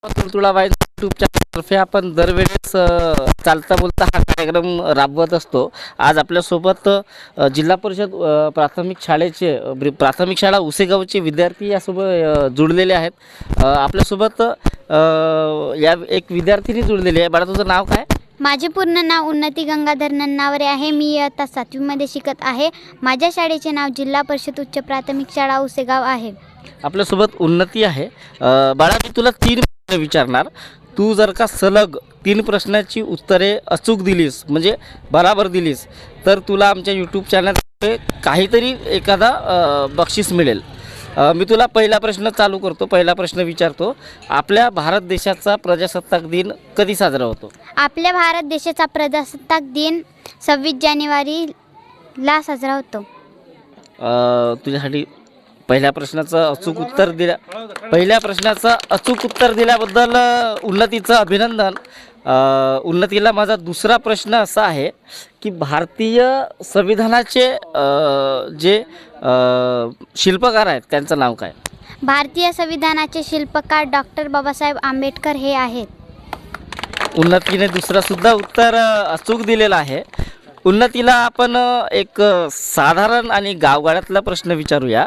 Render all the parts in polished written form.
तुळतुळाबाई YouTube चॅनलतर्फे आपण दरवेळेस चालता बोलता हा कार्यक्रम राबवत असतो. आज आपल्यासोबत जिल्हा परिषद प्राथमिक शाळेचे प्राथमिक शाळा उसेगावचे विद्यार्थी यासोबत जुळलेले आहेत. आपल्यासोबत या एक विद्यार्थिनी जुळलेली आहे. बाळा, तुझं नाव काय? माझे पूर्ण नाव उन्नती गंगाधर नन्नावरे आहे. मी इयत्ता 7वीमध्ये शिकत आहे. माझ्या शाळेचे नाव जिल्हा परिषद उच्च प्राथमिक शाळा उसेगाव आहे. आपल्यासोबत उन्नती आहे. बाळा, मी तुला 3 प्रश्न विचारणार. तू जर का सलग 3 प्रश्नाची उत्तरे अचूक दिलीस, म्हणजे बराबर दिलीस, तर तुला आमच्या यूट्यूब चॅनलवर काहीतरी एखादा बक्षीस मिळेल. मी तुला पहिला प्रश्न चालू करतो. पहिला प्रश्न विचारतो. आपल्या भारत देशाचा प्रजासत्ताक दिन कधी साजरा होतो? आपल्या भारत देशाचा प्रजासत्ताक दिन 26 जानेवारीला साजरा होतो. तुझ्यासाठी पहिल्या प्रश्नाचं अचूक उत्तर दिल्याबद्दल उन्नतीचं अभिनंदन. उन्नतीला माझा दुसरा प्रश्न असा आहे की भारतीय संविधानाचे जे शिल्पकार आहेत त्यांचं नाव काय? भारतीय संविधानाचे शिल्पकार डॉक्टर बाबासाहेब आंबेडकर हे आहेत. उन्नतीने दुसरासुद्धा उत्तर अचूक दिलेलं आहे. उन्नतीला आपण एक साधारण आणि गावगाड्यातला प्रश्न विचारूया.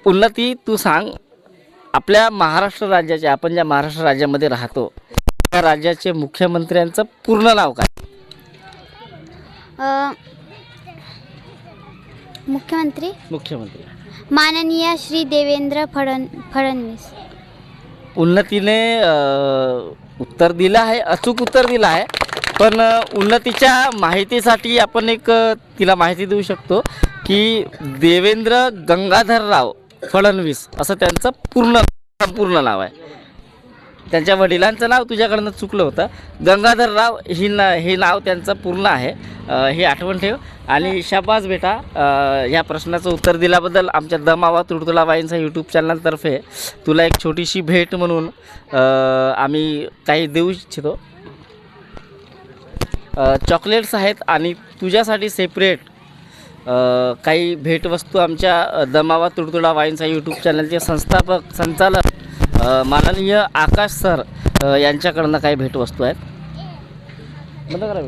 उन्नती, तू सांग, आपल्या महाराष्ट्र राज्याचे, आपण ज्या महाराष्ट्र राज्यामध्ये राहतो त्या राज्याचे मुख्यमंत्र्यांचं पूर्ण नाव काय? मुख्यमंत्री माननीय श्री देवेंद्र फडणवीस. उन्नतीने उत्तर दिलं आहे, अचूक उत्तर दिलं आहे. पण उन्नतीच्या माहितीसाठी आपण एक तिला माहिती देऊ शकतो की देवेंद्र गंगाधरराव फडणवीस असं त्यांचं संपूर्ण नाव आहे. त्यांच्या वडिलांचं नाव तुझ्याकडनं चुकलं होतं. गंगाधरराव हे नाव त्यांचं पूर्ण आहे. हे आठवण ठेव. आणि शाबास बेटा, ह्या प्रश्नाचं उत्तर दिल्याबद्दल आमच्या दमावा तुळतुळाबाईंचा यूट्यूब चॅनलतर्फे तुला एक छोटीशी भेट म्हणून आम्ही काही देऊ इच्छितो. चॉकलेट्स आहेत आणि तुझ्यासाठी सेपरेट काही भेटवस्तू आमच्या दमावा तुळतुळाबाईंचा यूट्यूब चॅनलचे संचालक माननीय आकाश सर यांच्याकडनं काही भेटवस्तू आहेत. बंद करा.